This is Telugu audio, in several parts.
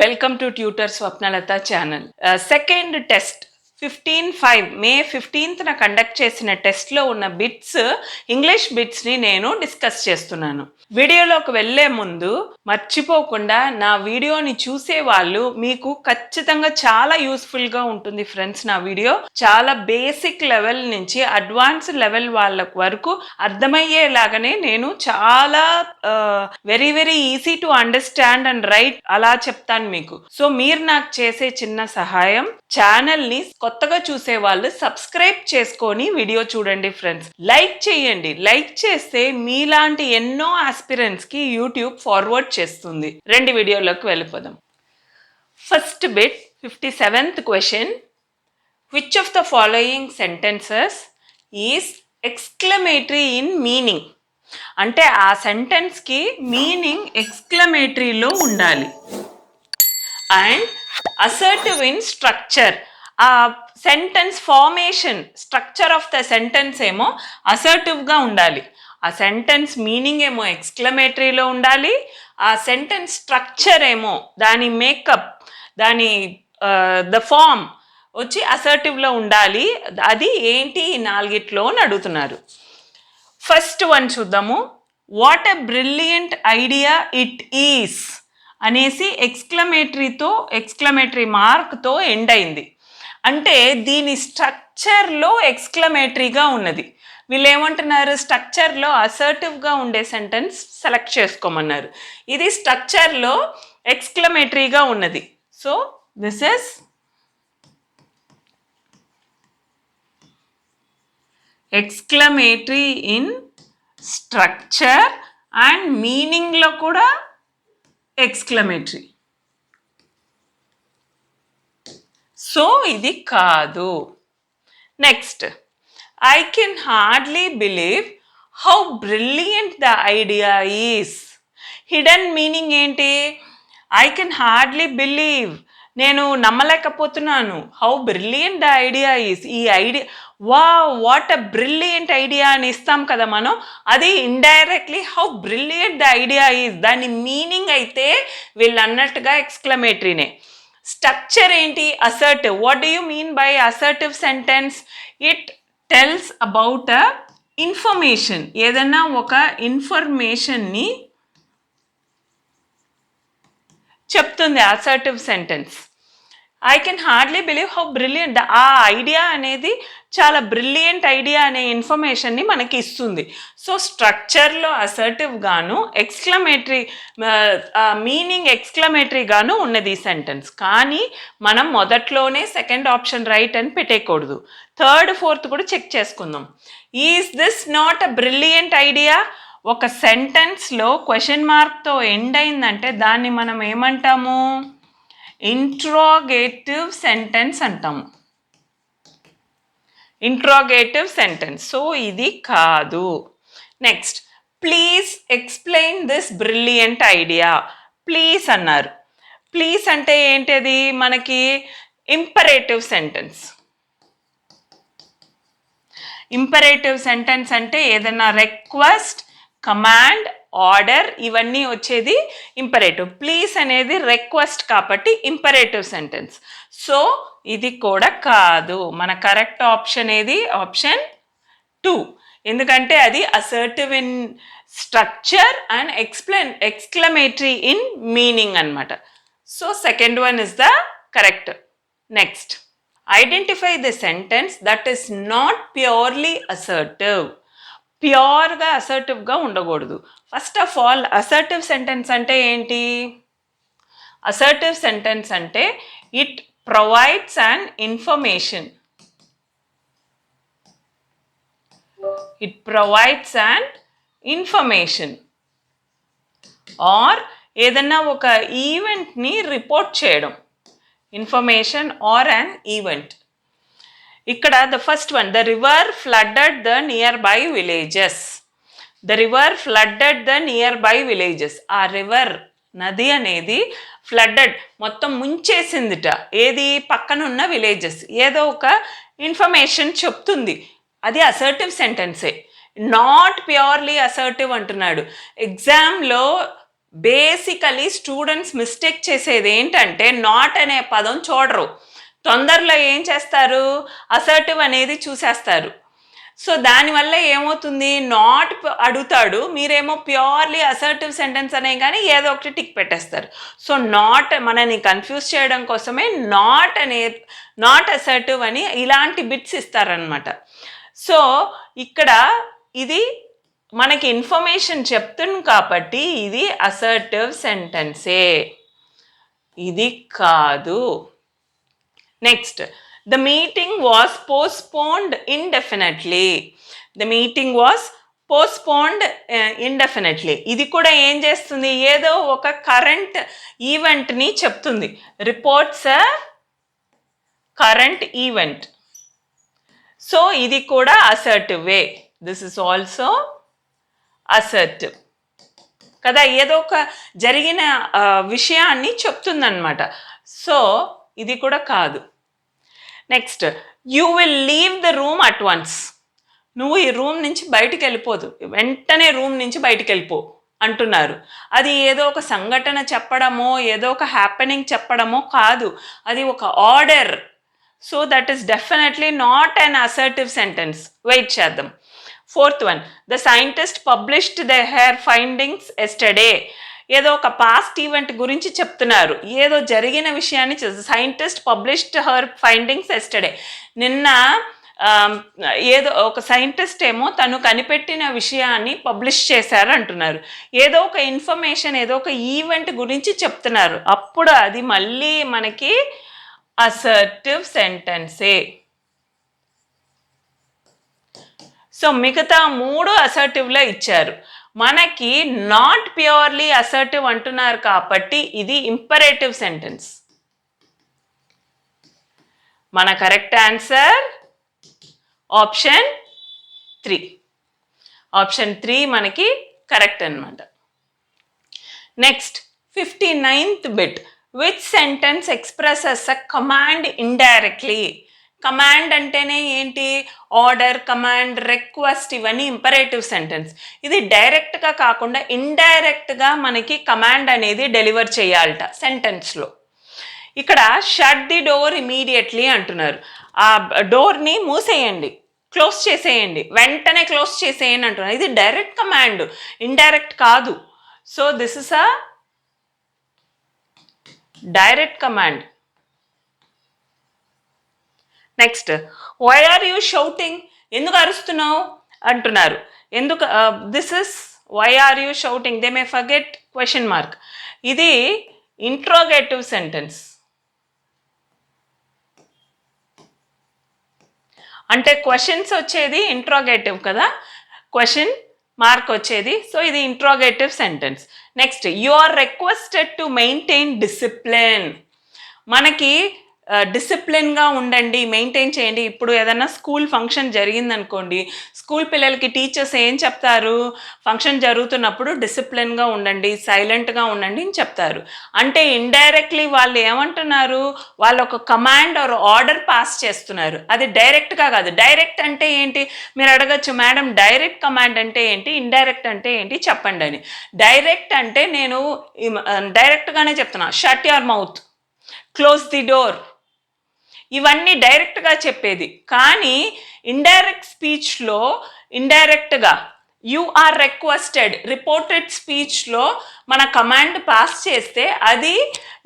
Welcome to Tutor Swapnalata channel. Second test 15/5 May 15th conduct చేసిన టెస్ట్లో ఉన్న బిట్స్ ఇంగ్లీష్ బిట్స్ని నేను డిస్కస్ చేస్తున్నాను. వీడియోలోకి వెళ్ళే ముందు మర్చిపోకుండా నా వీడియోని చూసే వాళ్ళు మీకు ఖచ్చితంగా చాలా యూస్ఫుల్గా ఉంటుంది ఫ్రెండ్స్. నా వీడియో చాలా బేసిక్ లెవెల్ నుంచి అడ్వాన్స్ లెవెల్ వాళ్ళ వరకు అర్థమయ్యేలాగానే నేను చాలా very very easy to understand and right అలా చెప్తాను మీకు. సో మీరు నాకు చేసే చిన్న సహాయం, ఛానల్ని కొత్తగా చూసే వాళ్ళు సబ్స్క్రైబ్ చేసుకొని వీడియో చూడండి ఫ్రెండ్స్. లైక్ చేయండి. లైక్ చేస్తే మీలాంటి ఎన్నో ఆస్పిరెంట్స్ కి యూట్యూబ్ ఫార్వర్డ్ చేస్తుంది. రెండు వీడియోలోకి వెళ్ళిపోదాం. First bit 57th question. Which of the following sentences is exclamatory in meaning? అంటే ఆ సెంటెన్స్కి మీనింగ్ ఎక్స్క్లమేటరీలో ఉండాలి. And assertive in structure. ఆ sentence formation structure of the sentence ఏమో అసర్టివ్గా ఉండాలి. ఆ సెంటెన్స్ మీనింగ్ ఏమో ఎక్స్క్లమేటరీలో ఉండాలి. ఆ సెంటెన్స్ స్ట్రక్చర్ ఏమో దాని మేకప్, దాని ద ఫామ్ వచ్చి అసర్టివ్లో ఉండాలి. అది ఏంటి ఈ నాలుగిట్లో అని అడుగుతున్నారు. ఫస్ట్ వన్ చూద్దాము. What a brilliant idea it is అనేసి ఎక్స్క్లమేటరీ మార్క్తో ఎండ్ అయింది. అంటే దీని స్ట్రక్చర్లో ఎక్స్క్లమేటరీగా ఉన్నది. వీళ్ళు ఏమంటున్నారు, స్ట్రక్చర్లో అసర్టివ్గా ఉండే సెంటెన్స్ సెలెక్ట్ చేసుకోమన్నారు. ఇది స్ట్రక్చర్లో ఎక్స్క్లమేటరీగా ఉన్నది. So this is exclamatory in structure and మీనింగ్లో కూడా ఎక్స్క్లమేటరీ. సో ఇది కాదు. Next, I can hardly believe how brilliant the idea is. Hidden meaning ఏంటి? ఐ కెన్ హార్డ్లీ బిలీవ్, నేను నమ్మలేకపోతున్నాను. How brilliant the idea is, ఈ idea what a brilliant idea అని ఇస్తాం కదా మనం. అది indirectly how brilliant the idea is, దాని మీనింగ్ అయితే వీళ్ళు అన్నట్టుగా ఎక్స్క్లమేటరీనే. స్ట్రక్చర్ ఏంటి? Assertive. What do you mean by assertive sentence? It tells about a information. ఏదన్నా ఒక ఇన్ఫర్మేషన్ని చెప్తుంది assertive sentence. I can hardly believe how brilliant, ఆ ఐడియా అనేది చాలా బ్రిలియంట్ ఐడియా అనే ఇన్ఫర్మేషన్ని మనకి ఇస్తుంది. సో స్ట్రక్చర్లో అసర్టివ్ గాను, ఎక్స్క్లమేటరీ మీనింగ్ ఎక్స్క్లమేటరీ గాను ఉన్నది ఈ సెంటెన్స్. కానీ మనం మొదట్లోనే సెకండ్ ఆప్షన్ రైట్ అని పెట్టేయకూడదు. థర్డ్ ఫోర్త్ కూడా చెక్ చేసుకుందాం. Is this not a brilliant idea? ఒక సెంటెన్స్లో క్వశ్చన్ మార్క్తో ఎండ్ అయిందంటే దాన్ని మనం ఏమంటాము? ఇంట్రోగేటివ్ సెంటెన్స్ అంటాము. Interrogative sentence. సో ఇది కాదు. Next, please explain this brilliant idea. Please అన్నారు. ప్లీజ్ అంటే ఏంటిది? మనకి ఇంపరేటివ్ సెంటెన్స్. ఇంపరేటివ్ సెంటెన్స్ అంటే ఏదైనా రిక్వెస్ట్, కమాండ్, ఆర్డర్ ఇవన్నీ వచ్చేది ఇంపరేటివ్. ప్లీజ్ అనేది రిక్వెస్ట్ కాబట్టి ఇంపరేటివ్ సెంటెన్స్. సో ఇది కూడా కాదు. మన కరెక్ట్ ఆప్షన్ ఏది? ఆప్షన్ 2. ఎందుకంటే అది assertive in structure and exclamatory in meaning అన్నమాట. So second one is the correct. Next, identify the sentence that is not purely assertive. ప్యూర్గా అసర్టివ్గా ఉండకూడదు. First of all assertive sentence అంటే ఏంటి? అసర్టివ్ సెంటెన్స్ అంటే it provides an information. It provides an information or ఏదన్నా ఒక ఈవెంట్ని రిపోర్ట్ చేయడం. Information or an event. ఇక్కడ the first one, the river flooded the nearby villages. The river flooded the nearby villages. ఆ రివర్, నది అనేది ఫ్లడ్డెడ్, మొత్తం ముంచేసిందిట. ఏది? పక్కనున్న విలేజెస్. ఏదో ఒక ఇన్ఫర్మేషన్ చెప్తుంది. అది అసర్టివ్ సెంటెన్సే. నాట్ ప్యూర్లీ అసర్టివ్ అంటున్నాడు. ఎగ్జామ్లో బేసికలీ స్టూడెంట్స్ మిస్టేక్ చేసేది ఏంటంటే నాట్ అనే పదం చూడరు, తొందరలో ఏం చేస్తారు, అసర్టివ్ అనేది చూసేస్తారు. సో దానివల్ల ఏమవుతుంది, నాట్ అడుగుతాడు, మీరేమో ప్యూర్లీ అసర్టివ్ సెంటెన్స్ అనే కానీ ఏదో ఒకటి టిక్ పెట్టేస్తారు. సో నాట్ మనని కన్ఫ్యూజ్ చేయడం కోసమే నాట్ అసర్టివ్ అని ఇలాంటి బిట్స్ ఇస్తారనమాట. సో ఇక్కడ ఇది మనకి ఇన్ఫర్మేషన్ చెప్తుంది కాబట్టి ఇది అసర్టివ్ సెంటెన్సే, ఇది కాదు. Next, the meeting was postponed indefinitely. The meeting was postponed indefinitely. ఇది కూడా ఏం చేస్తుంది, ఏదో ఒక కరెంట్ ఈవెంట్ని చెప్తుంది, రిపోర్ట్స్ కరెంట్ ఈవెంట్. సో ఇది కూడా assertive way, this is also assertive కదా, ఏదో ఒక జరిగిన విషయాన్ని చెప్తుందన్నమాట. సో ఇది కూడా కాదు. Next, you will leave the room at once. నువ్వు ఈ రూమ్ నుంచి బయటికి వెళ్ళిపోదు, వెంటనే రూమ్ నుంచి బయటికి వెళ్ళిపో అంటున్నారు. అది ఏదో ఒక సంఘటన చెప్పడమో ఏదో ఒక హ్యాపెనింగ్ చెప్పడమో కాదు, అది ఒక order. So that is definitely not an assertive sentence. Wait చేద్దాం. Fourth one, the scientist published their findings yesterday. ఏదో ఒక పాస్ట్ ఈవెంట్ గురించి చెప్తున్నారు, ఏదో జరిగిన విషయాన్ని scientist published her findings yesterday. నిన్న ఏదో ఒక సైంటిస్ట్ ఏమో తను కనిపెట్టిన విషయాన్ని పబ్లిష్ చేశారు అంటున్నారు. ఏదో ఒక ఇన్ఫర్మేషన్ ఏదో ఒక ఈవెంట్ గురించి చెప్తున్నారు, అప్పుడు అది మళ్ళీ మనకి అసర్టివ్ సెంటెన్సే. సో మిగతా 3 అసర్టివ్లో ఇచ్చారు, మనకి నాట్ ప్యూర్లీ అసర్టివ్ అంటున్నారు కాబట్టి ఇది ఇంపరేటివ్ సెంటెన్స్. మన కరెక్ట్ ఆన్సర్ ఆప్షన్ 3. ఆప్షన్ 3 మనకి కరెక్ట్ అన్నమాట. Next 59th bit, which sentence expresses a command indirectly. Command అంటేనే ఏంటి, ఆర్డర్, కమాండ్, రిక్వెస్ట్, ఇవన్నీ ఇంపరేటివ్ సెంటెన్స్. ఇది డైరెక్ట్గా కాకుండా ఇండైరెక్ట్గా మనకి కమాండ్ అనేది డెలివర్ చేయాలట సెంటెన్స్లో. ఇక్కడ షట్ ది డోర్ ఇమీడియట్లీ అంటున్నారు, ఆ డోర్ని మూసేయండి, క్లోజ్ చేసేయండి, వెంటనే క్లోజ్ చేసేయండి అంటున్నారు. ఇది డైరెక్ట్ కమాండ్, ఇండైరెక్ట్ కాదు. So this is a direct command. Next, why are you shouting, ఎందుకు అరుస్తున్నావు అంటున్నారు. ఎందుకు, this is why are you shouting, they may forget question mark. ఇది ఇంట్రోగేటివ్ సెంటెన్స్, అంటే క్వశ్చన్స్ వచ్చేది ఇంట్రోగేటివ్ కదా, క్వశ్చన్ మార్క్ వచ్చేది. సో ఇది interrogative sentence. Next, you are requested to maintain discipline. మనకి డిసిప్లిన్గా ఉండండి, మెయింటైన్ చేయండి. ఇప్పుడు ఏదైనా స్కూల్ ఫంక్షన్ జరిగిందనుకోండి, స్కూల్ పిల్లలకి టీచర్స్ ఏం చెప్తారు, ఫంక్షన్ జరుగుతున్నప్పుడు డిసిప్లిన్గా ఉండండి, సైలెంట్గా ఉండండి అని చెప్తారు. అంటే ఇండైరెక్ట్లీ వాళ్ళు ఏమంటున్నారు, వాళ్ళు ఒక కమాండ్ ఆర్ ఆర్డర్ పాస్ చేస్తున్నారు, అది డైరెక్ట్గా కాదు. డైరెక్ట్ అంటే ఏంటి, మీరు అడగచ్చు, మేడం డైరెక్ట్ కమాండ్ అంటే ఏంటి, ఇండైరెక్ట్ అంటే ఏంటి చెప్పండి అని. డైరెక్ట్ అంటే నేను డైరెక్ట్గానే చెప్తున్నా, shut your mouth, close the door, ఇవన్నీ డైరెక్ట్గా చెప్పేది. కానీ ఇండైరెక్ట్ స్పీచ్లో ఇండైరెక్ట్గా యు ఆర్ రిక్వెస్టెడ్, రిపోర్టెడ్ స్పీచ్లో మన కమాండ్ పాస్ చేస్తే అది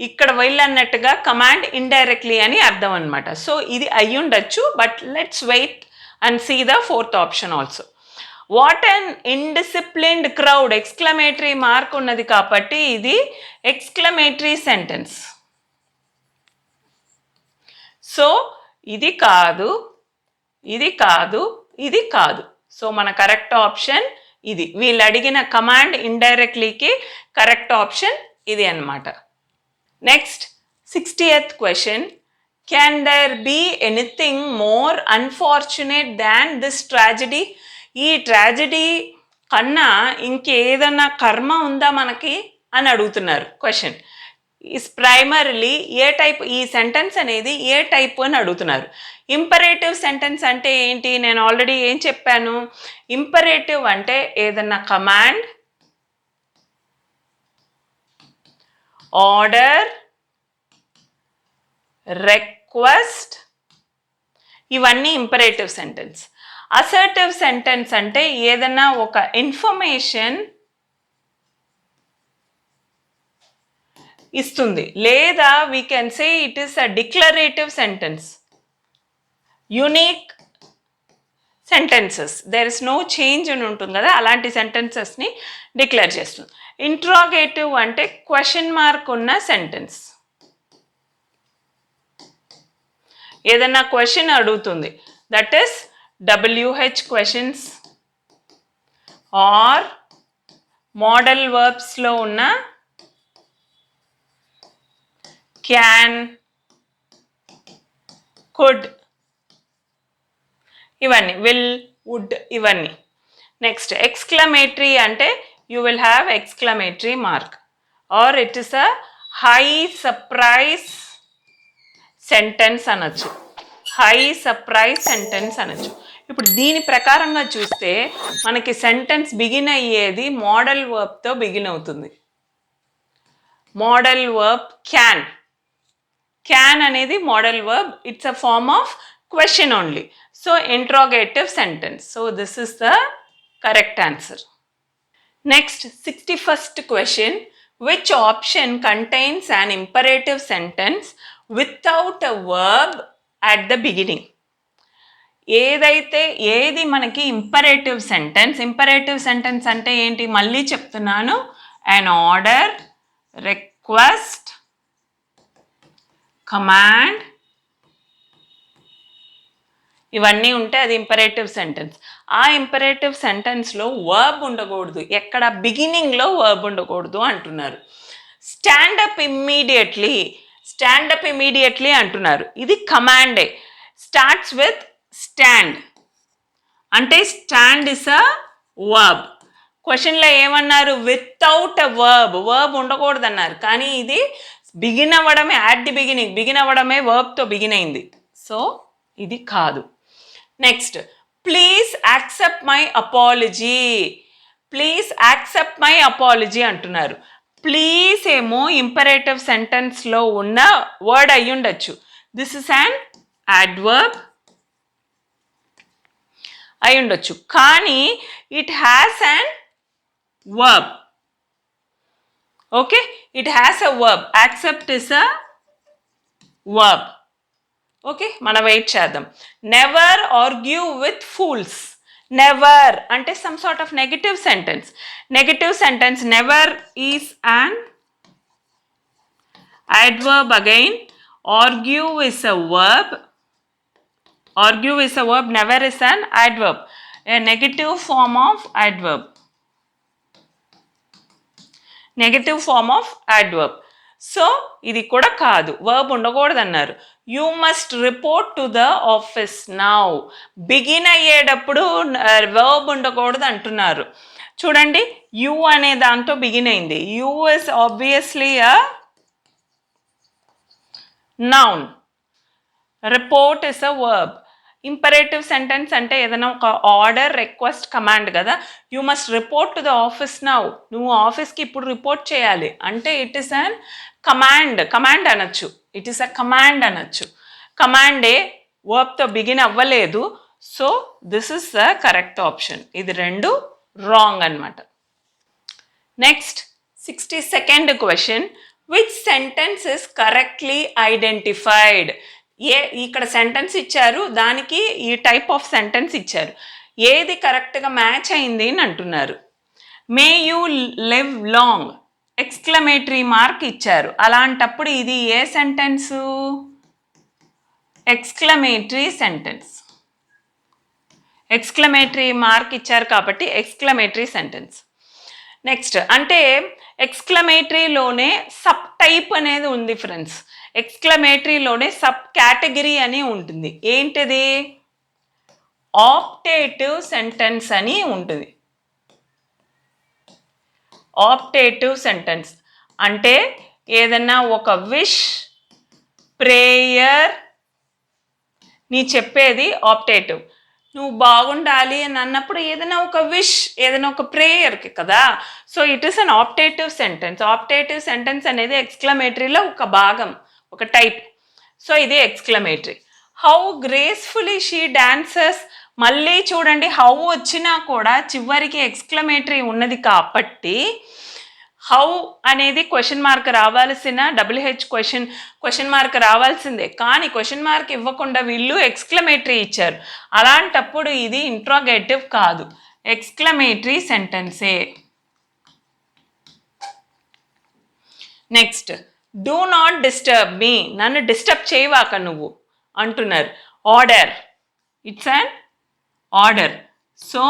ఇక్కడ వెళ్ళన్నట్టుగా కమాండ్ ఇండైరెక్ట్లీ అని అర్థం అనమాట. సో ఇది అయ్యి ఉండొచ్చు, but let's wait and see the 4th option also. What an indisciplined crowd, exclamatory mark ఉన్నది కాబట్టి ఇది ఎక్స్క్లమేటరీ సెంటెన్స్. సో ఇది కాదు, ఇది కాదు, ఇది కాదు. సో మన కరెక్ట్ ఆప్షన్ ఇది. వీళ్ళు అడిగిన కమాండ్ ఇండైరెక్ట్లీకి కరెక్ట్ ఆప్షన్ ఇది అన్నమాట. Next 60th question, can there be anything more unfortunate than this tragedy. ఈ ట్రాజడీ కన్నా ఇంకేదన్నా కర్మ ఉందా మనకి అని అడుగుతున్నారు క్వశ్చన్. ఈస్ ప్రైమరీలీ ఏ టైప్, ఈ సెంటెన్స్ అనేది ఏ టైప్ అని అడుగుతున్నారు. ఇంపరేటివ్ సెంటెన్స్ అంటే ఏంటి, నేను ఆల్రెడీ ఏం చెప్పాను, ఇంపరేటివ్ అంటే ఏదన్నా కమాండ్ ఆర్డర్, రిక్వెస్ట్, ఇవన్నీ ఇంపరేటివ్ సెంటెన్స్. అసర్టివ్ సెంటెన్స్ అంటే ఏదైనా ఒక ఇన్ఫర్మేషన్ ఇస్తుంది, లేదా we can say it is a declarative sentence, unique sentences, there is no change అని ఉంటుంది కదా, అలాంటి సెంటెన్సెస్ని డిక్లేర్ చేస్తుంది. ఇంట్రాగేటివ్ అంటే క్వశ్చన్ మార్క్ ఉన్న సెంటెన్స్, ఏదన్నా క్వశ్చన్ అడుగుతుంది, that is WH questions or modal వర్బ్స్లో ఉన్న క్యాన్, కుడ్, ఇవన్నీ విల్, వుడ్, ఇవన్నీ. నెక్స్ట్ ఎక్స్క్లమేటరీ అంటే you will have exclamatory mark or it is a high surprise sentence అనొచ్చు, హై సర్ప్రైజ్ సెంటెన్స్ అనొచ్చు. ఇప్పుడు దీని ప్రకారంగా చూస్తే మనకి సెంటెన్స్ బిగిన్ అయ్యేది మోడల్ వర్బ్తో బిగిన్ అవుతుంది. మోడల్ వర్బ్ క్యాన్, క్యాన్ అనేది modal verb, it's a form of question only. So interrogative sentence. So this is the correct answer. Next 61st question, which option contains an imperative sentence without a verb at the beginning? ఏది మనకి ఇంపరేటివ్ సెంటెన్స్, ఇంపరేటివ్ సెంటెన్స్ అంటే ఏంటి మళ్ళీ చెప్తున్నాను, an order, request, command, ఇవన్నీ ఉంటే అది ఇంపరేటివ్ సెంటెన్స్. ఆ ఇంపరేటివ్ సెంటెన్స్లో వర్బ్ ఉండకూడదు, ఎక్కడ బిగినింగ్లో వర్బ్ ఉండకూడదు అంటున్నారు. స్టాండప్ ఇమ్మీడియట్లీ, స్టాండప్ ఇమ్మీడియట్లీ అంటున్నారు, ఇది కమాండే, స్టార్ట్స్ విత్ స్టాండ్, అంటే స్టాండ్ ఇస్ అ వర్బ్. క్వశ్చన్లో ఏమన్నారు, వితౌట్ అ వర్బ్, వర్బ్ ఉండకూడదు అన్నారు, కానీ ఇది బిగిన్ అవ్వడమే, అట్ ది బిగిన్ అవ్వడమే వర్బ్తో బిగిన్ అయింది, సో ఇది కాదు. Next please accept my apology, please accept my apology అంటున్నారు. ప్లీజ్ ఏమో ఇంపరేటివ్ సెంటెన్స్లో ఉన్న వర్డ్ అయి ఉండొచ్చు, దిస్ ఇస్ అన్ అడ్వర్బ్ అయి ఉండొచ్చు, కానీ it has an verb. Okay, it has a verb, accept is a verb. Okay, మనం వెయిట్ చేద్దాం. Never argue with fools, never అంటే some sort of negative sentence, negative sentence, never is an adverb again, argue is a verb, argue is a verb, never is an adverb, a negative form of adverb, negative form of adverb. So ఇది కూడా కాదు, వర్బ్ ఉండకూడదు అన్నారు. You must report to the office now, begin అయ్యేటప్పుడు వర్బ్ ఉండకూడదు అంటున్నారు. చూడండి, యూ అనే దాంతో బిగిన్ అయింది, you is obviously a noun, report is a verb. Imperative sentence అంటే ఏదైనా ఒక ఆర్డర్, రిక్వెస్ట్, కమాండ్ కదా. You must report to the office now, నువ్వు ఆఫీస్కి ఇప్పుడు రిపోర్ట్ చేయాలి అంటే it is an command, command అనొచ్చు, ఇట్ ఈస్ అ కమాండ్ అనొచ్చు. కమాండే వర్బ్తో బిగిన్ అవ్వలేదు, so this is the correct option. ఇది రెండు రాంగ్ అనమాట. Next 62nd question, which sentence is correctly identified? ఇక్కడ సెంటెన్స్ ఇచ్చారు, దానికి ఈ టైప్ ఆఫ్ సెంటెన్స్ ఇచ్చారు, ఏది కరెక్ట్గా మ్యాచ్ అయింది అని అంటున్నారు. May you live long, exclamatory mark ఇచ్చారు, అలాంటప్పుడు ఇది ఏ sentence? Exclamatory sentence, exclamatory mark ఇచ్చారు కాబట్టి ఎక్స్క్లమేటరీ సెంటెన్స్. నెక్స్ట్ అంటే ఎక్స్క్లమేటరీలోనే సబ్ టైప్ అనేది ఉంది ఫ్రెండ్స్, ఎక్స్క్లమేటరీలోనే సబ్ కేటగిరీ అని ఉంటుంది, ఏంటిది? ఆప్టేటివ్ సెంటెన్స్ అని ఉంటుంది. ఆప్టేటివ్ సెంటెన్స్ అంటే ఏదన్నా ఒక విష్, ప్రేయర్ నీ చెప్పేది ఆప్టేటివ్. నువ్వు బాగుండాలి అని అన్నప్పుడు ఏదైనా ఒక విష్, ఏదైనా ఒక ప్రేయర్కి కదా. So it is an optative sentence. Optative sentence అనేది ఎక్స్క్లమేటరీలో ఒక భాగం, ఒక టైప్. సో ఇది exclamatory. How gracefully she dances, మళ్ళీ చూడండి హౌ వచ్చినా కూడా చివరికి ఎక్స్క్లమేటరీ ఉన్నది కాబట్టి హౌ అనేది క్వశ్చన్ మార్క్ రావాల్సిన, WH క్వశ్చన్ మార్క్ రావాల్సిందే. కానీ క్వశ్చన్ మార్క్ ఇవ్వకుండా వీళ్ళు ఎక్స్క్లమేటరీ ఇచ్చారు. అలాంటప్పుడు ఇది ఇంట్రోగేటివ్ కాదు, ఎక్స్క్లమేటరీ సెంటెన్సే. Next, do not disturb me, నన్ను డిస్టర్బ్ చేయవాక నువ్వు అంటున్నారు. Order, it's an order. So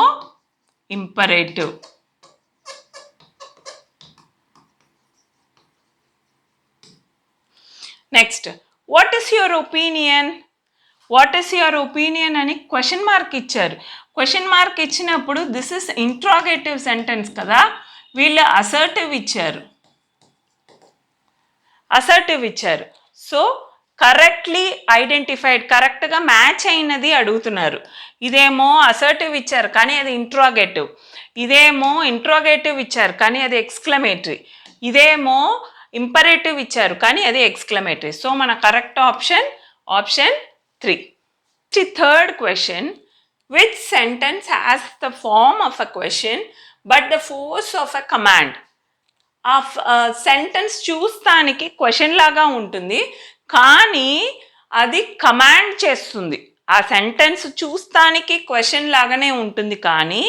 imperative. Next, what is your opinion, what is your opinion అని క్వశ్చన్ మార్క్ ఇచ్చారు. క్వశ్చన్ మార్క్ ఇచ్చినప్పుడు దిస్ ఇస్ ఇంట్రాగేటివ్ సెంటెన్స్ కదా, వీళ్ళు అసర్టివ్ ఇచ్చారు, అసర్టివ్ ఇచ్చారు. సో కరెక్ట్లీ ఐడెంటిఫైడ్, కరెక్ట్గా మ్యాచ్ అయినది అడుగుతున్నారు. ఇదేమో అసర్టివ్ ఇచ్చారు కానీ అది ఇంట్రాగేటివ్, ఇదేమో ఇంట్రాగేటివ్ ఇచ్చారు కానీ అది ఎక్స్క్లమేటరీ, ఇదేమో ఇంపరేటివ్ ఇచ్చారు కానీ అది ఎక్స్క్లమేటరీ. సో మన correct option option 3. Third question, which sentence has the form of a question but the force of a command. ఆ సెంటెన్స్ చూస్తానికి క్వశ్చన్ లాగా ఉంటుంది కానీ అది కమాండ్ చేస్తుంది. ఆ సెంటెన్స్ చూస్తానికి క్వశ్చన్ లాగానే ఉంటుంది కానీ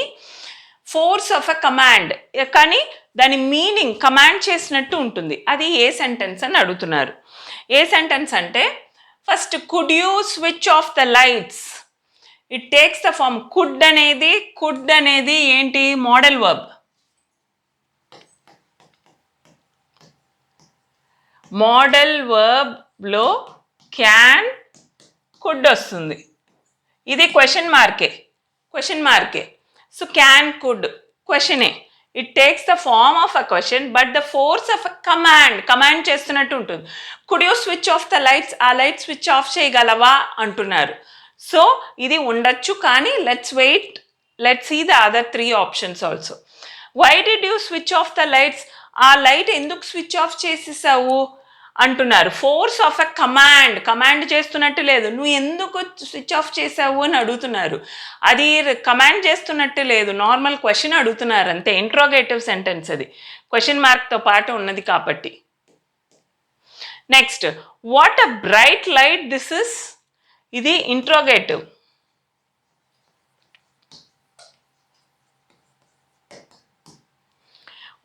ఫోర్స్ ఆఫ్ అ కమాండ్, కానీ దాని మీనింగ్ కమాండ్ చేసినట్టు ఉంటుంది. అది ఏ సెంటెన్స్ అని అడుగుతున్నారు. ఏ సెంటెన్స్ అంటే first, could you switch off the lights, it takes the form could అనేది, కుడ్ అనేది ఏంటి, మోడల్ వర్బ్. మోడల్ వర్బ్లో క్యాన్, కుడ్ వస్తుంది. ఇది క్వశ్చన్ మార్కే, క్వశ్చన్ మార్కే. సో క్యాన్, కుడ్ క్వశ్చనే. It takes the form of a question but the force of a command, command చేస్తున్నట్టు ఉంటుంది. Could you switch off the lights, ఆ లైట్ స్విచ్ ఆఫ్ చేయగలవా అంటున్నారు. సో ఇది ఉండొచ్చు కానీ let's wait, let's see the other 3 options also. Why did you switch off the lights, ఆ లైట్ ఎందుకు స్విచ్ ఆఫ్ చేసేసావు అంటున్నారు. Force of a command, command చేస్తున్నట్టు లేదు, నువ్వు ఎందుకు స్విచ్ ఆఫ్ చేసావు అని అడుగుతున్నారు. అది కమాండ్ చేస్తున్నట్టు లేదు, నార్మల్ క్వశ్చన్ అడుగుతున్నారు అంతే. ఇంట్రోగేటివ్ సెంటెన్స్ అది, క్వశ్చన్ మార్క్తో పాటు ఉన్నది కాబట్టి. Next, what a bright light this is, ఇది interrogative.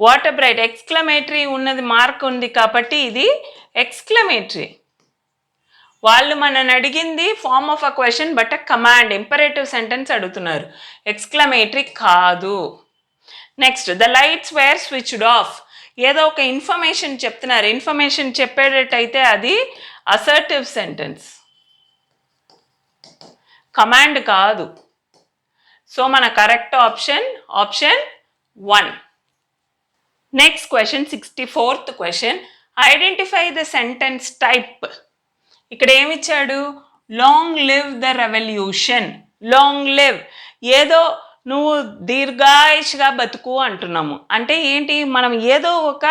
What a bright, exclamatory ఉన్నది, మార్క్ ఉంది కాబట్టి ఇది ఎక్స్క్లమేటరీ. వాళ్ళు మనని అడిగింది form of a question but a command, imperative sentence అడుగుతున్నారు, ఎక్స్క్లమేటరీ కాదు. Next, the lights were switched off, ఏదో ఒక ఇన్ఫర్మేషన్ చెప్తున్నారు, ఇన్ఫర్మేషన్ చెప్పేటట్టయితే అది అసర్టివ్ సెంటెన్స్, కమాండ్ కాదు. సో మన correct option option 1. Next question, 64th question, identify the sentence type. ఇక్కడ ఏమిచ్చాడు, long live the revolution. Long live, ఏదో నువ్వు దీర్ఘాయుష్గా బతుకు అంటున్నాము అంటే ఏంటి, మనం ఏదో ఒక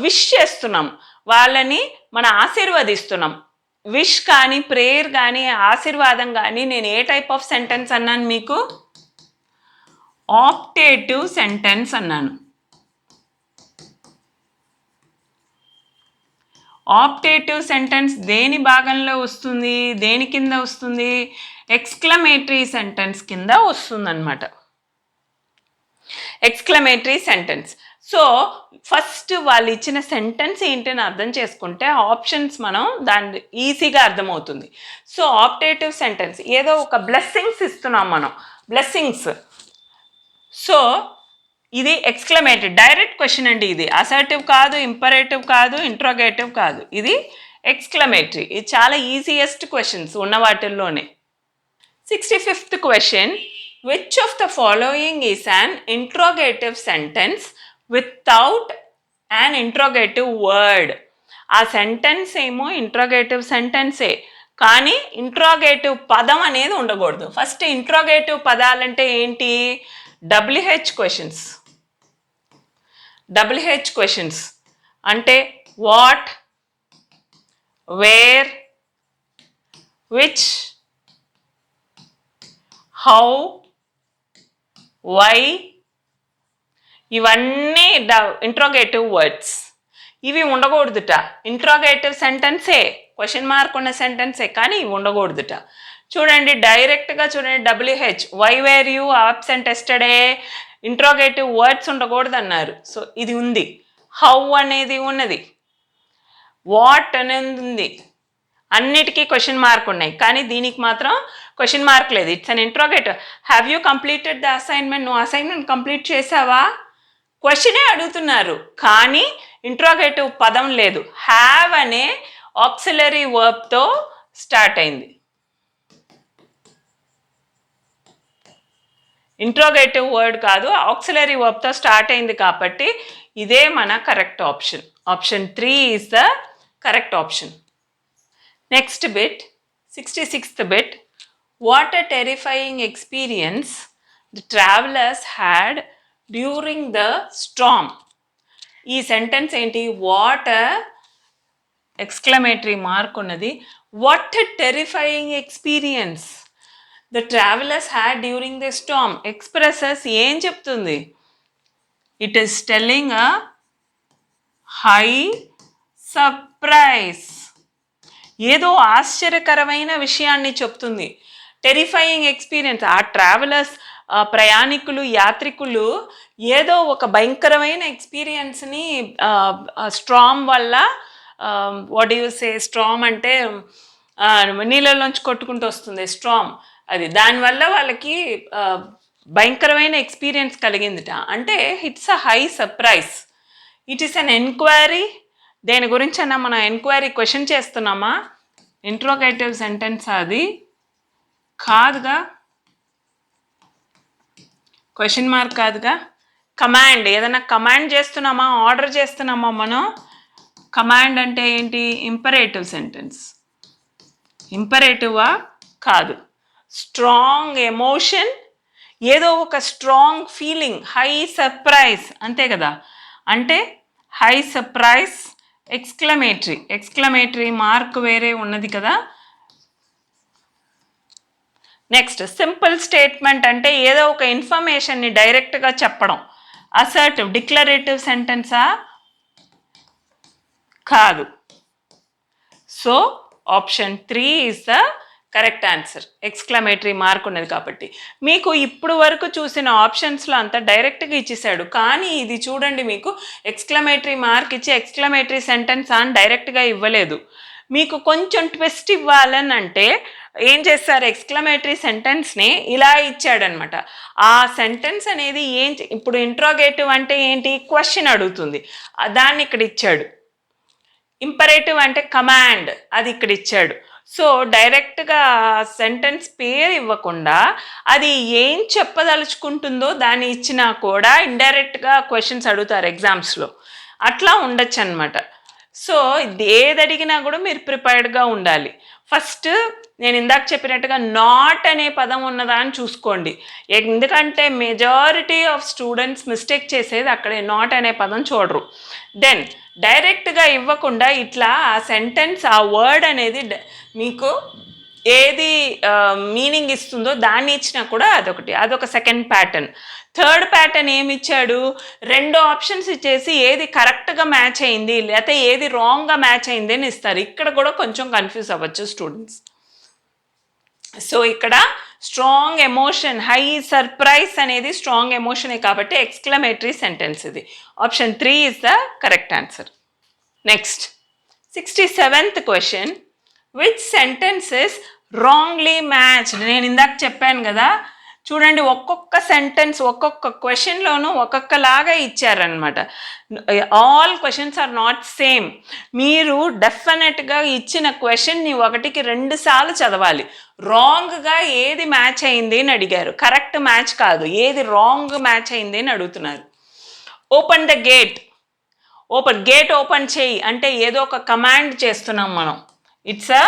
విష్ చేస్తున్నాం, వాళ్ళని మనం ఆశీర్వదిస్తున్నాం. విష్ కానీ, ప్రేయర్ కానీ, ఆశీర్వాదం కానీ. నేను ఏ టైప్ ఆఫ్ సెంటెన్స్ అన్నాను మీకు, ఆప్టేటివ్ సెంటెన్స్ అన్నాను. ఆప్టేటివ్ సెంటెన్స్ దేని భాగంలో వస్తుంది, దేని కింద వస్తుంది, ఎక్స్క్లమేటరీ సెంటెన్స్ కింద వస్తుంది అన్నమాట. Exclamatory sentence. సో ఫస్ట్ వాళ్ళు ఇచ్చిన సెంటెన్స్ ఏంటని అర్థం చేసుకుంటే ఆప్షన్స్ మనం దాన్ని ఈజీగా అర్థమవుతుంది. సో ఆప్టేటివ్ సెంటెన్స్, ఏదో ఒక బ్లెస్సింగ్స్ ఇస్తున్నాం మనం, బ్లెస్సింగ్స్. సో ఇది ఎక్స్క్లమేటరీ, డైరెక్ట్ క్వశ్చన్ అండి. ఇది అసర్టివ్ కాదు, ఇంపరేటివ్ కాదు, ఇంట్రోగేటివ్ కాదు, ఇది ఎక్స్క్లమేటరీ. ఇది చాలా ఈజియెస్ట్ క్వశ్చన్స్ ఉన్న వాటిల్లోనే. 65th question, which of the following is an interrogative sentence without an interrogative word. ఆ సెంటెన్స్ ఏమో ఇంట్రోగేటివ్ సెంటెన్సే కానీ ఇంట్రాగేటివ్ పదం అనేది ఉండకూడదు. ఫస్ట్ ఇంట్రాగేటివ్ పదాలంటే ఏంటి? డబ్ల్యూహెచ్ క్వశ్చన్స్ అంటే what, where, which, how, why, ఇవన్నీ ఇంట్రాగేటివ్ వర్డ్స్. ఇవి ఉండకూడదుట. ఇంట్రాగేటివ్ సెంటెన్సే, క్వశ్చన్ మార్క్ ఉన్న సెంటెన్సే, కానీ ఇవి ఉండకూడదుట. చూడండి డైరెక్ట్గా చూడండి, WH, why where you absent yesterday, interrogative words ఉండకూడదు అన్నారు. సో ఇది ఉంది. హౌ అనేది ఉన్నది, వాట్ అనేది ఉంది, అన్నిటికీ క్వశ్చన్ మార్క్ ఉన్నాయి, కానీ దీనికి మాత్రం క్వశ్చన్ మార్క్ లేదు. It's an interrogative. Have you completed the assignment, నువ్వు అసైన్మెంట్ కంప్లీట్ చేసావా, క్వశ్చనే అడుగుతున్నారు, కానీ ఇంట్రాగేటివ్ పదం లేదు. హ్యావ్ అనే ఆక్సిలరీ వర్బ్తో స్టార్ట్ అయింది. ఇంట్రాగేటివ్ వర్డ్ కాదు, ఆక్సిలరీ వర్బ్తో స్టార్ట్ అయింది కాబట్టి ఇదే మన correct option. Option 3 is the correct option. Next bit, 66th bit. What a terrifying experience the travellers had during the Storm. ఈ సెంటెన్స్ ఏంటి? వాట్ ఎక్స్క్లమేటరీ మార్క్ ఉన్నది. What a terrifying experience the travellers had during the Storm expresses ఏం చెప్తుంది? It is telling a high surprise. ఏదో ఆశ్చర్యకరమైన విషయాన్ని చెప్తుంది. టెరిఫైయింగ్ ఎక్స్పీరియన్స్, ఆ ట్రావెలర్స్, ప్రయాణికులు, యాత్రికులు ఏదో ఒక భయంకరమైన ఎక్స్పీరియన్స్ని స్ట్రామ్ వల్ల, వాట్ యు సే, స్ట్రామ్ అంటే నీళ్ళలోంచి కొట్టుకుంటూ వస్తుంది స్ట్రామ్, అది దానివల్ల వాళ్ళకి భయంకరమైన ఎక్స్పీరియన్స్ కలిగిందిట. అంటే it's a high surprise. It is an enquiry. దేని గురించి అన్నా మనం ఎంక్వైరీ క్వశ్చన్ చేస్తున్నామా? ఇంట్రోగేటివ్ సెంటెన్స్ అది కాదుగా, క్వశ్చన్ మార్క్ కాదుగా. కమాండ్, ఏదైనా కమాండ్ చేస్తున్నామా, ఆర్డర్ చేస్తున్నామా మనం? కమాండ్ అంటే ఏంటి? Imperative sentence. ఇంపరేటివా? కాదు. స్ట్రాంగ్ ఎమోషన్, ఏదో ఒక స్ట్రాంగ్ ఫీలింగ్, హై సర్ప్రైజ్, అంతే కదా. అంటే హై సర్ప్రైజ్ ఎక్స్క్లమేటరీ మార్క్ వేరే ఉన్నది కదా. నెక్స్ట్ సింపుల్ స్టేట్మెంట్ అంటే ఏదో ఒక ఇన్ఫర్మేషన్ని డైరెక్ట్గా చెప్పడం. అసర్టివ్ డిక్లరేటివ్ సెంటెన్సా? కాదు. So option 3 is the correct answer. Exclamatory mark ఉన్నది కాబట్టి. మీకు ఇప్పుడు వరకు చూసిన ఆప్షన్స్లో అంతా డైరెక్ట్గా ఇచ్చేసాడు, కానీ ఇది చూడండి, మీకు ఎక్స్క్లమేటరీ మార్క్ ఇచ్చి ఎక్స్క్లమేటరీ సెంటెన్స్ అని డైరెక్ట్గా ఇవ్వలేదు. మీకు కొంచెం ట్విస్ట్ ఇవ్వాలని అంటే ఏం చేస్తారు? ఎక్స్క్లమేటరీ సెంటెన్స్ని ఇలా ఇచ్చాడనమాట. ఆ సెంటెన్స్ అనేది ఇప్పుడు ఇంట్రోగేటివ్ అంటే ఏంటి? క్వశ్చన్ అడుగుతుంది, దాన్ని ఇక్కడ ఇచ్చాడు. ఇంపరేటివ్ అంటే కమాండ్, అది ఇక్కడ ఇచ్చాడు. సో డైరెక్ట్గా సెంటెన్స్ పేరు ఇవ్వకుండా అది ఏం చెప్పదలుచుకుంటుందో దాన్ని ఇచ్చినా కూడా ఇండైరెక్ట్గా క్వశ్చన్స్ అడుగుతారు ఎగ్జామ్స్లో. అట్లా ఉండొచ్చు అనమాట. సో ఏది అడిగినా కూడా మీరు ప్రిపేర్డ్గా ఉండాలి. ఫస్ట్ నేను ఇందాక చెప్పినట్టుగా నాట్ అనే పదం ఉన్నదా అని చూసుకోండి. ఎందుకంటే మెజారిటీ ఆఫ్ స్టూడెంట్స్ మిస్టేక్ చేసేది అక్కడే, నాట్ అనే పదం చూడరు. దెన్ డైరెక్ట్గా ఇవ్వకుండా ఇట్లా ఆ సెంటెన్స్, ఆ వర్డ్ అనేది మీకు ఏది మీనింగ్ ఇస్తుందో దాన్ని ఇచ్చినా కూడా అదొక సెకండ్ ప్యాటర్న్. థర్డ్ ప్యాటర్న్ ఏమి ఇచ్చాడు? 2 ఆప్షన్స్ ఇచ్చేసి ఏది కరెక్ట్గా మ్యాచ్ అయింది లేకపోతే ఏది రాంగ్గా మ్యాచ్ అయింది అని ఇస్తారు. ఇక్కడ కూడా కొంచెం కన్ఫ్యూజ్ అవ్వచ్చు స్టూడెంట్స్. సో ఇక్కడ స్ట్రాంగ్ ఎమోషన్, హై సర్ప్రైజ్ అనేది స్ట్రాంగ్ ఎమోషనే కాబట్టి ఎక్స్క్లమేటరీ సెంటెన్స్ ఇది. Option 3 is the correct answer. Next 67th question. Which sentence is wrongly matched? నేను ఇందాక చెప్పాను కదా, చూడండి ఒక్కొక్క సెంటెన్స్ ఒక్కొక్క క్వశ్చన్లోనూ ఒక్కొక్కలాగా ఇచ్చారనమాట. All questions are not same. మీరు డెఫినెట్గా ఇచ్చిన క్వశ్చన్ని 1కి 2 సార్లు చదవాలి. రాంగ్గా ఏది మ్యాచ్ అయింది అని అడిగారు, కరెక్ట్ మ్యాచ్ కాదు, ఏది రాంగ్ మ్యాచ్ అయింది అని అడుగుతున్నారు. Open the gate, gate open చేయి అంటే ఏదో ఒక కమాండ్ చేస్తున్నాం మనం. ఇట్స్ అ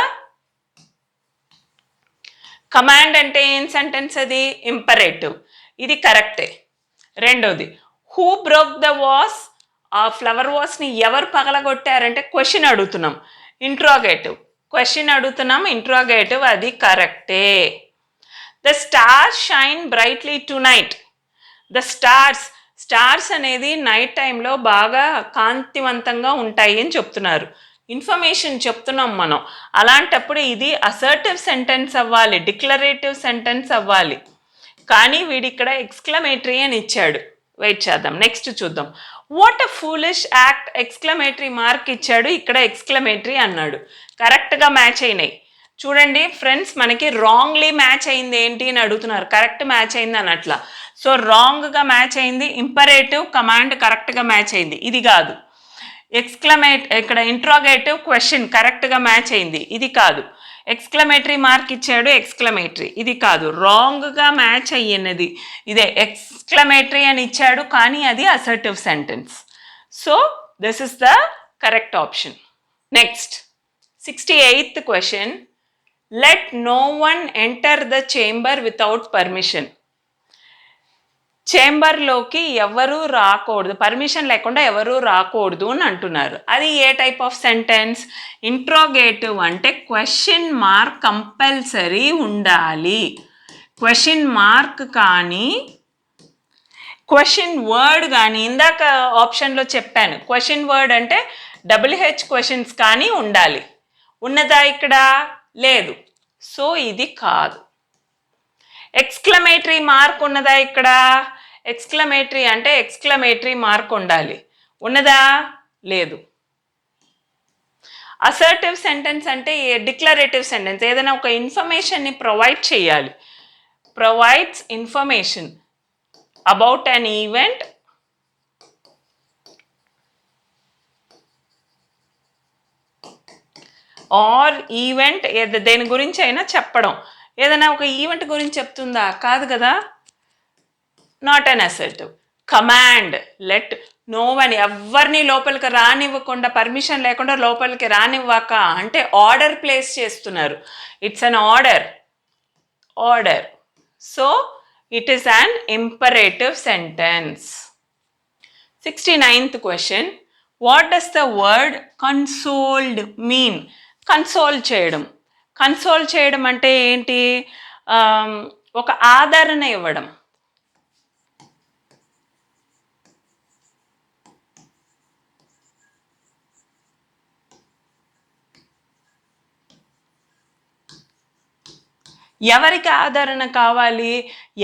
కమాండ్ అంటే ఏం సెంటెన్స్ అది? ఇంపరేటివ్. ఇది కరెక్టే. రెండోది, హూ బ్రోక్ ద వాస్? ఆ ఫ్లవర్ వాస్ని ఎవరు పగలగొట్టారంటే క్వశ్చన్ అడుగుతున్నాం, ఇంట్రాగేటివ్. క్వశ్చన్ అడుగుతున్నాం, ఇంట్రాగేటివ్, అది కరెక్టే. The stars shine brightly to night. The stars అనేది నైట్ టైంలో బాగా కాంతివంతంగా ఉంటాయి అని చెప్తున్నారు, ఇన్ఫర్మేషన్ చెప్తున్నాం మనం. అలాంటప్పుడు ఇది అసర్టివ్ సెంటెన్స్ అవ్వాలి, డిక్లరేటివ్ సెంటెన్స్ అవ్వాలి. కానీ వీడిక్కడ ఎక్స్క్లమేటరీ అని ఇచ్చాడు. వెయిట్ చేద్దాం, నెక్స్ట్ చూద్దాం. What a foolish act, exclamatory mark ఇచ్చాడు, ఇక్కడ ఎక్స్క్లమేటరీ అన్నాడు. కరెక్ట్గా మ్యాచ్ అయినాయి. చూడండి ఫ్రెండ్స్, మనకి రాంగ్లీ మ్యాచ్ అయింది ఏంటి అని అడుగుతున్నారు, కరెక్ట్ మ్యాచ్ అయింది అనట్లా. సో రాంగ్గా మ్యాచ్ అయింది ఇంపరేటివ్, కమాండ్ కరెక్ట్గా మ్యాచ్ అయింది, ఇది కాదు. ఇక్కడ ఇంట్రాగేటివ్ క్వశ్చన్ కరెక్ట్గా మ్యాచ్ అయింది, ఇది కాదు. ఎక్స్క్లమేటరీ మార్క్ ఇచ్చాడు, ఎక్స్క్లమేటరీ, ఇది కాదు. రాంగ్గా మ్యాచ్ అయ్యినది ఇదే, ఎక్స్క్లమేటరీ అని ఇచ్చాడు కానీ అది assertive sentence. So this is the correct option. Next 68th question. Let no one enter the chamber without permission. చేంబర్లోకి ఎవరు రాకూడదు, పర్మిషన్ లేకుండా ఎవరు రాకూడదు అని అంటున్నారు. అది ఏ టైప్ ఆఫ్ సెంటెన్స్? ఇంట్రోగేటివ్ అంటే క్వశ్చన్ మార్క్ కంపల్సరీ ఉండాలి. క్వశ్చన్ మార్క్ కానీ క్వశ్చన్ వర్డ్ కానీ, ఇందాక ఆప్షన్లో చెప్పాను క్వశ్చన్ వర్డ్ అంటే WH క్వశ్చన్స్ కానీ ఉండాలి. ఉన్నదా ఇక్కడ? లేదు. సో ఇది కాదు. ఎక్స్క్లమేటరీ మార్క్ ఉన్నదా ఇక్కడ? ఎక్స్క్లమేటరీ అంటే ఎక్స్క్లమేటరీ మార్క్ ఉండాలి. ఉన్నదా? లేదు. అసర్టివ్ సెంటెన్స్ అంటే డిక్లరేటివ్ సెంటెన్స్, ఏదైనా ఒక ఇన్ఫర్మేషన్ని ప్రొవైడ్ చేయాలి. Provides information about an event are event, దేని గురించి అయినా చెప్పడం. ఏదైనా ఒక ఈవెంట్ గురించి చెప్తుందా? కాదు కదా, not an assertive. Command, let no one, ఎవరిని లోపలికి రానివ్వకుండా, పర్మిషన్ లేకుండా లోపలికి రానివ్వక అంటే ఆర్డర్ ప్లేస్ చేస్తున్నారు. It's an order. So it is an imperative sentence. 69th question. What does the word consoled mean? Console చేయడం అంటే ఏంటి? ఒక ఆదరణ ఇవ్వడం. ఎవరికి ఆదరణ కావాలి?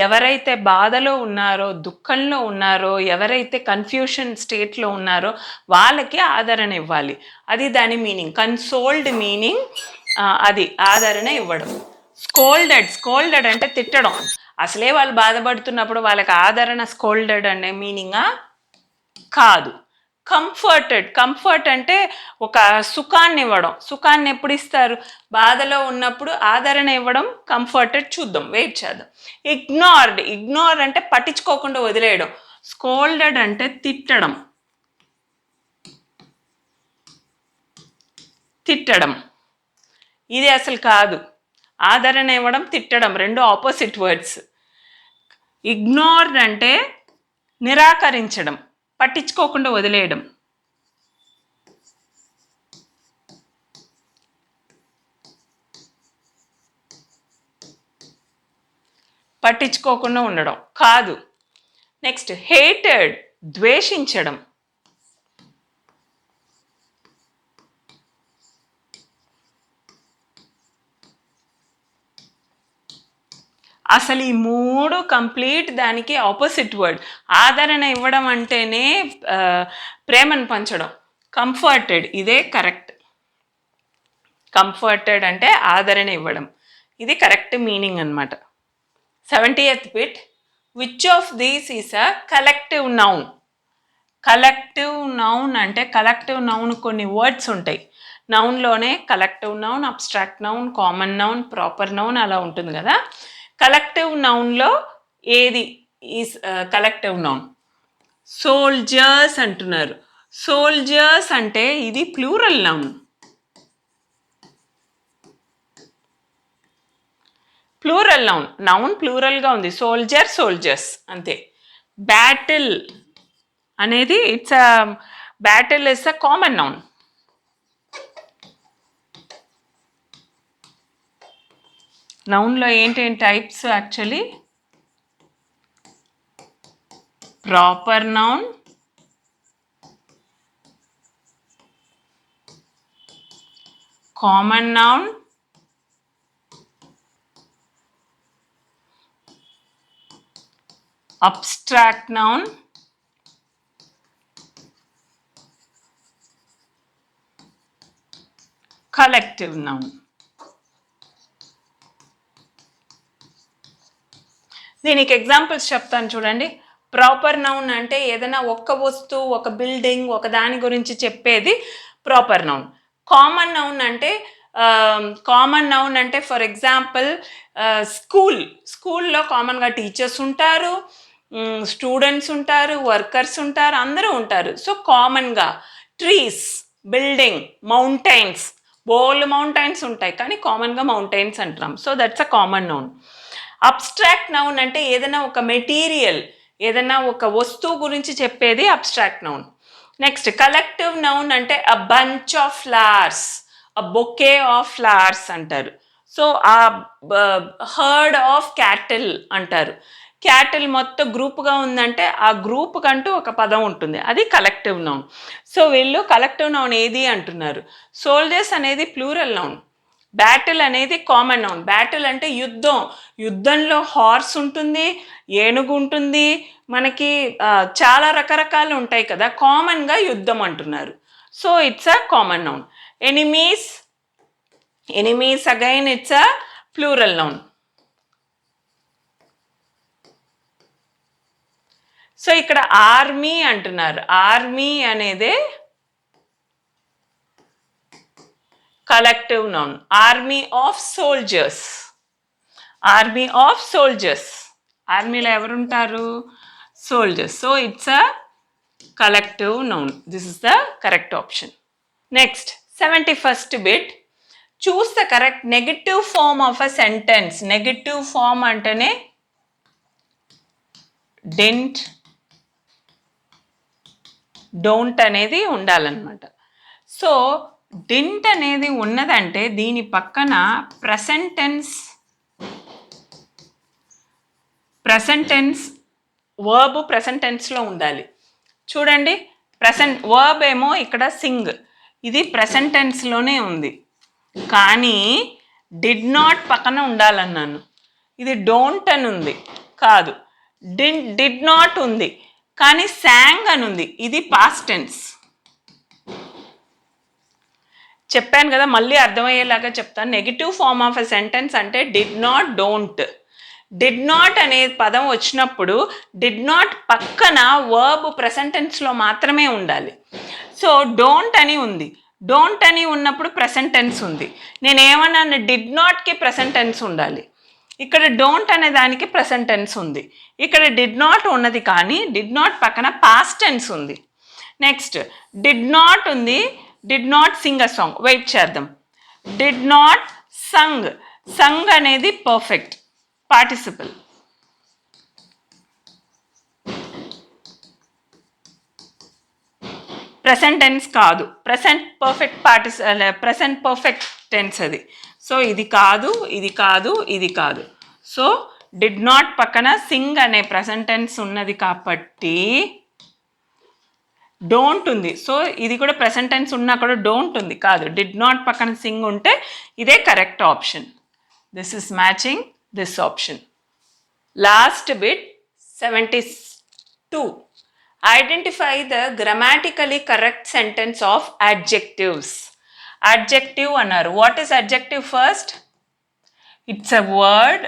ఎవరైతే బాధలో ఉన్నారో, దుఃఖంలో ఉన్నారో, ఎవరైతే కన్ఫ్యూషన్ స్టేట్లో ఉన్నారో వాళ్ళకి ఆదరణ ఇవ్వాలి. అది దాని మీనింగ్. కన్సోల్డ్ మీనింగ్ అది ఆదరణ ఇవ్వడం. స్కోల్డెడ్ అంటే తిట్టడం. అసలే వాళ్ళు బాధపడుతున్నప్పుడు వాళ్ళకి ఆదరణ స్కోల్డెడ్ అనే మీనింగా? కాదు. కంఫర్ట్ అంటే ఒక సుఖాన్ని ఇవ్వడం. సుఖాన్ని ఎప్పుడు ఇస్తారు? బాధలో ఉన్నప్పుడు ఆదరణ ఇవ్వడం కంఫర్టెడ్. చూద్దాం, వెయిట్ చేద్దాం. ఇగ్నోర్ అంటే పట్టించుకోకుండా వదిలేయడం. స్కోల్డెడ్ అంటే తిట్టడం. ఇది అసలు కాదు. ఆదరణ ఇవ్వడం, తిట్టడం రెండు ఆపోజిట్ వర్డ్స్. ఇగ్నోర్డ్ అంటే నిరాకరించడం, పట్టించుకోకుండా వదిలేయడం. పట్టించుకోకుండా ఉండడం కాదు. నెక్స్ట్ హేటెడ్, ద్వేషించడం. అసలు ఈ మూడు కంప్లీట్ దానికి ఆపోజిట్ వర్డ్. ఆదరణ ఇవ్వడం అంటేనే ప్రేమను పంచడం. కంఫర్టెడ్, ఇదే కరెక్ట్. కంఫర్టెడ్ అంటే ఆదరణ ఇవ్వడం, ఇది కరెక్ట్ మీనింగ్ అనమాట. 70th bit. Which of these is a collective noun? Collective noun అంటే కలెక్టివ్ నౌన్ కొన్ని వర్డ్స్ ఉంటాయి. నౌన్లోనే collective noun, abstract noun, common noun, proper noun అలా ఉంటుంది కదా. కలెక్టివ్ నౌన్లో ఏది ఈజ్ కలెక్టివ్ నౌన్? సోల్జర్స్ అంటున్నారు. సోల్జర్స్ అంటే ఇది plural noun. Plural noun, noun ప్లూరల్గా ఉంది, సోల్జర్ సోల్జర్స్ అంతే. బ్యాటిల్ అనేది it's battle is a common noun. నౌన్లో ఏంటేంటి types actually? Proper noun, common noun, abstract noun, collective noun. దీనికి ఎగ్జాంపుల్స్ చెప్తాను చూడండి. ప్రాపర్ నౌన్ అంటే ఏదైనా ఒక్క వస్తువు, ఒక బిల్డింగ్, ఒక దాని గురించి చెప్పేది ప్రాపర్ నౌన్. కామన్ నౌన్ అంటే ఫర్ ఎగ్జాంపుల్ స్కూల్లో కామన్గా టీచర్స్ ఉంటారు, స్టూడెంట్స్ ఉంటారు, వర్కర్స్ ఉంటారు, అందరూ ఉంటారు. సో కామన్గా trees, building, mountains, bold mountains ఉంటాయి కానీ కామన్గా మౌంటైన్స్ అంటాం. So that's a common noun. Abstract noun అంటే ఏదైనా ఒక మెటీరియల్, ఏదైనా ఒక వస్తువు గురించి చెప్పేది abstract noun. Next collective noun అంటే a bunch of flowers, a bouquet of flowers అంటారు. సో ఆ హర్డ్ ఆఫ్ క్యాటిల్ అంటారు. క్యాటిల్ మొత్తం గ్రూప్గా ఉందంటే ఆ గ్రూప్ కంటూ ఒక పదం ఉంటుంది, అది కలెక్టివ్ నౌన్. సో వీళ్ళు కలెక్టివ్ నౌన్ ఏది అంటున్నారు. సోల్జర్స్ అనేది ప్లూరల్ నౌన్, బ్యాటిల్ అనేది కామన్ నౌన్. బ్యాటిల్ అంటే యుద్ధం, యుద్ధంలో హార్స్ ఉంటుంది, ఏనుగు ఉంటుంది, మనకి చాలా రకరకాలు ఉంటాయి కదా, కామన్గా యుద్ధం అంటున్నారు. So it's a common noun. Enemies again it's a plural noun. So ఇక్కడ ఆర్మీ అంటున్నారు, ఆర్మీ అనేది collective noun. Army of soldiers, army of soldiers, ఆర్మీలో ఎవరుంటారు? Soldiers. So it's a collective noun. This is the correct option. Next 71st bit, choose the correct negative form of a sentence. Negative form అంటేనే didn't, don't అనేది ఉండాలన్నమాట. సో didn't అనేది ఉన్నదంటే దీని పక్కన ప్రెసెంట్ టెన్స్ వర్బ్ ప్రెసెంట్ టెన్స్లో ఉండాలి. చూడండి, వర్బ్ ఏమో ఇక్కడ సింగ్, ఇది ప్రెసెంట్ టెన్స్లోనే ఉంది, కానీ డిడ్ నాట్ పక్కన ఉండాలన్నాను. ఇది డోంట్ అని ఉంది, కాదు. డిడ్ నాట్ ఉంది కానీ శాంగ్ అని ఉంది, ఇది పాస్ట్ టెన్స్. చెప్పాను కదా, మళ్ళీ అర్థమయ్యేలాగా చెప్తాను. Negative form of a sentence అంటే did not, don't. Did not అనే పదం వచ్చినప్పుడు డిడ్ నాట్ పక్కన వర్బ్ ప్రెసెంట్ టెన్స్లో మాత్రమే ఉండాలి. సో డోంట్ అని ఉంది, డోంట్ అని ఉన్నప్పుడు ప్రెసెంట్ టెన్స్ ఉంది. నేను ఏమన్నాను, డిడ్ నాట్కి ప్రెసెంట్ టెన్స్ ఉండాలి, ఇక్కడ డోంట్ అనే దానికి ప్రెసెంట్ టెన్స్ ఉంది. ఇక్కడ డిడ్ నాట్ ఉన్నది కానీ డిడ్ నాట్ పక్కన పాస్ట్ టెన్స్ ఉంది. నెక్స్ట్ డిడ్ నాట్ ఉంది, did not sing a song. Wait చేద్దాం. డిడ్ నాట్ సంగ్, సంగ్ అనేది పర్ఫెక్ట్ పార్టిసిపల్. ప్రెసెంట్ టెన్స్ కాదు, ప్రెసెంట్ పర్ఫెక్ట్ టెన్స్ అది. సో ఇది కాదు, ఇది కాదు, ఇది కాదు. సో డిడ్ నాట్ పక్కన సింగ్ అనే ప్రెసెంట్ టెన్స్ ఉన్నది కాబట్టి డోంట్ ఉంది. సో ఇది కూడా ప్రెసెంట్ టెన్స్ ఉన్నా కూడా డోంట్ ఉంది, కాదు. డిడ్ నాట్ పక్కన సింగ్ ఉంటే ఇదే correct option. This is matching this option. Last bit 72. Identify the grammatically correct sentence of adjectives. Adjective అన్నారు. What is adjective first? It's a word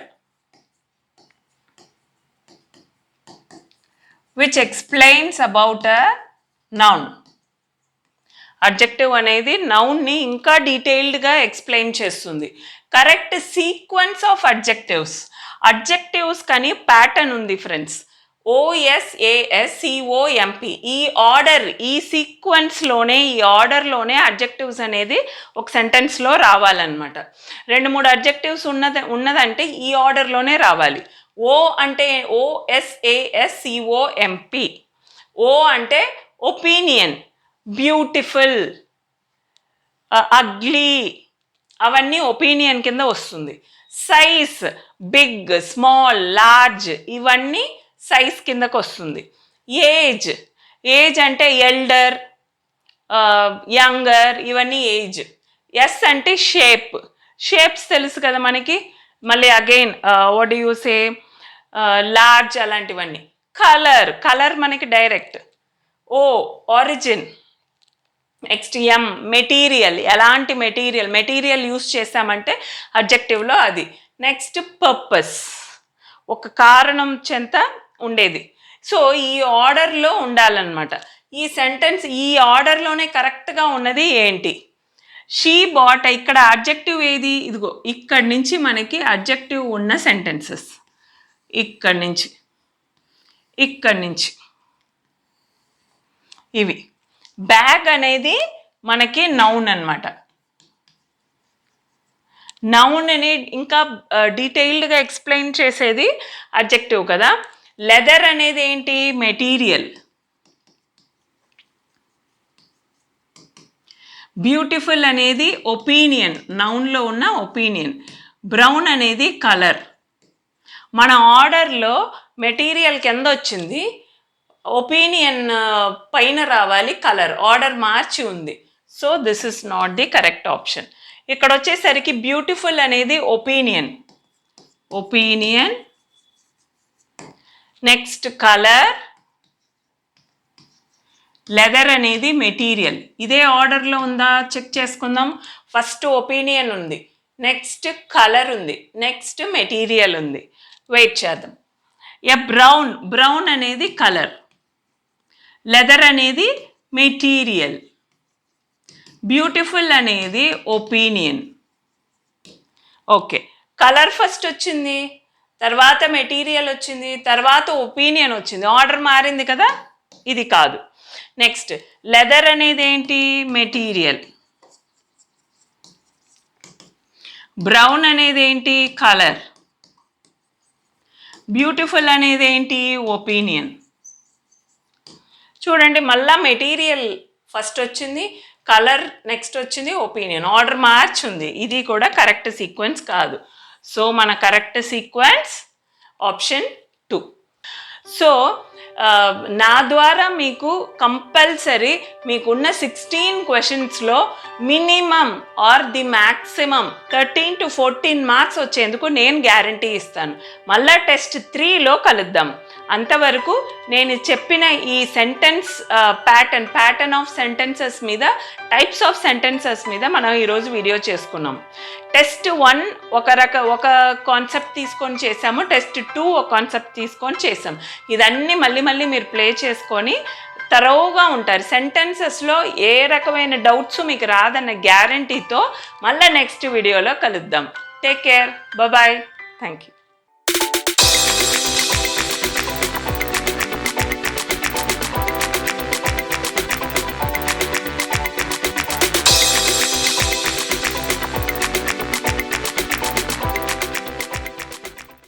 which explains about a noun. Adjective అనేది నౌన్ని ఇంకా డీటెయిల్డ్గా ఎక్స్ప్లెయిన్ చేస్తుంది. Correct sequence of adjectives. Adjectives కానీ ప్యాటర్న్ ఉంది ఫ్రెండ్స్. OSASCOMP. ఈ ఆర్డర్, ఈ సీక్వెన్స్లోనే, ఈ ఆర్డర్లోనే అడ్జెక్టివ్స్ అనేది ఒక సెంటెన్స్లో రావాలన్నమాట. 2-3 అడ్జెక్టివ్స్ ఉన్నదంటే ఈ ఆర్డర్లోనే రావాలి. ఓ అంటే OSASCOMP. ఓ అంటే ఒపీనియన్, బ్యూటిఫుల్, అగ్లీ, అవన్నీ ఒపీనియన్ కింద వస్తుంది. సైజ్, బిగ్, స్మాల్, లార్జ్, ఇవన్నీ సైజ్ కిందకు వస్తుంది. ఏజ్, ఏజ్ అంటే ఎల్డర్, యంగర్, ఇవన్నీ ఏజ్. ఎస్ అంటే షేప్, షేప్స్ తెలుసు కదా మనకి. మళ్ళీ again what do you say, large, అలాంటివన్నీ. కలర్, కలర్ మనకి డైరెక్ట్. ఓ ఆరిజిన్. నెక్స్ట్ మెటీరియల్, ఎలాంటి మెటీరియల్ యూస్ చేసామంటే అడ్జెక్టివ్లో అది. నెక్స్ట్ పర్పస్, ఒక కారణం చెంత ఉండేది. సో ఈ ఆర్డర్లో ఉండాలన్నమాట. ఈ సెంటెన్స్ ఈ ఆర్డర్లోనే కరెక్ట్గా ఉన్నది ఏంటి? షీ బాట్, ఇక్కడ అడ్జెక్టివ్ ఏది? ఇదిగో ఇక్కడి నుంచి మనకి అడ్జెక్టివ్ ఉన్న సెంటెన్సెస్. ఇక్కడి నుంచి ఇవి. బ్యాగ్ అనేది మనకి నౌన్ అన్నమాట. నౌన్ అని ఇంకా డీటెయిల్డ్గా ఎక్స్ప్లెయిన్ చేసేది అడ్జెక్టివ్ కదా. లెదర్ అనేది ఏంటి? మెటీరియల్. బ్యూటిఫుల్ అనేది ఒపీనియన్, నౌన్లో ఉన్న ఒపీనియన్. బ్రౌన్ అనేది కలర్. మన ఆర్డర్లో మెటీరియల్ కింద వచ్చింది, ఒపీనియన్ పైన రావాలి కలర్. ఆర్డర్ మార్చి ఉంది. So this is not the correct option. ఇక్కడ వచ్చేసరికి బ్యూటిఫుల్ అనేది ఒపీనియన్, నెక్స్ట్ కలర్, లెదర్ అనేది మెటీరియల్. ఇదే ఆర్డర్లో ఉందా చెక్ చేసుకుందాం. ఫస్ట్ ఒపీనియన్ ఉంది, నెక్స్ట్ కలర్ ఉంది, నెక్స్ట్ మెటీరియల్ ఉంది. వెయిట్ చేద్దాం. బ్రౌన్ అనేది కలర్, లెదర్ అనేది మెటీరియల్, బ్యూటిఫుల్ అనేది ఒపీనియన్. ఓకే, కలర్ ఫస్ట్ వచ్చింది, తర్వాత మెటీరియల్ వచ్చింది, తర్వాత ఒపీనియన్ వచ్చింది. ఆర్డర్ మారింది కదా, ఇది కాదు. నెక్స్ట్ లెదర్ అనేది ఏంటి? మెటీరియల్. బ్రౌన్ అనేది ఏంటి? కలర్. బ్యూటిఫుల్ అనేది ఏంటి? ఒపీనియన్. చూడండి, మళ్ళా మెటీరియల్ ఫస్ట్ వచ్చింది, కలర్ నెక్స్ట్ వచ్చింది, ఒపీనియన్. ఆర్డర్ మార్చ్ ఉంది. ఇది కూడా కరెక్ట్ సీక్వెన్స్ కాదు. సో మన కరెక్ట్ సీక్వెన్స్ ఆప్షన్ 2. సో నా ద్వారా మీకు కంపల్సరీ మీకున్న 16 క్వశ్చన్స్లో minimum or the maximum 13 to 14 marks వచ్చేందుకు నేను గ్యారంటీ ఇస్తాను. మళ్ళా టెస్ట్ 3లో కలుద్దాం. అంతవరకు నేను చెప్పిన ఈ సెంటెన్స్ ప్యాటర్న్ ఆఫ్ సెంటెన్సెస్ మీద, టైప్స్ ఆఫ్ సెంటెన్సెస్ మీద మనం ఈరోజు వీడియో చేసుకున్నాం. టెస్ట్ 1 ఒక కాన్సెప్ట్ తీసుకొని చేసాము, టెస్ట్ 2 ఒక కాన్సెప్ట్ తీసుకొని చేసాం. ఇదన్నీ మళ్ళీ మీరు ప్లే చేసుకొని తరోగా ఉంటారు. సెంటెన్సెస్లో ఏ రకమైన డౌట్స్ మీకు రాదన్న గ్యారంటీతో మళ్ళీ నెక్స్ట్ వీడియోలో కలుద్దాం. Take care, bye, thank you.